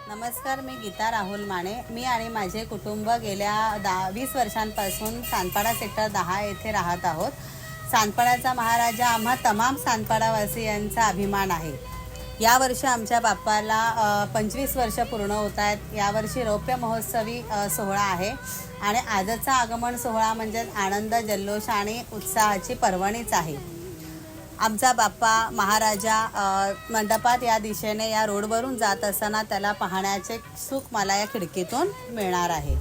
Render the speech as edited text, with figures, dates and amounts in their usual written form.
नमस्कार, मी गीता राहुल माने. मी आणि माझे कुटुंब गेल्या 20 वर्षांपासून सांदपाडा सेक्टर 10 येथे राहत आहोत. सांदपाड्याचा महाराजा आम्हा तमाम सांदपाडावासियांचा अभिमान आहे. यावर्षी आमच्या बाप्पाला 25 वर्ष पूर्ण होत आहेत. यावर्षी रौप्य महोत्सवी सोहळा आहे आणि आजचा आगमन सोहळा म्हणजे आनंद, जल्लोष आणि उत्साहाची पर्वणीच आहे. आमचा बाप्पा महाराजा मंडपात या दिशेने या रोडवरून जात असताना त्याला पाहण्याचे सुख मला या खिडकीतून मिळणार आहे.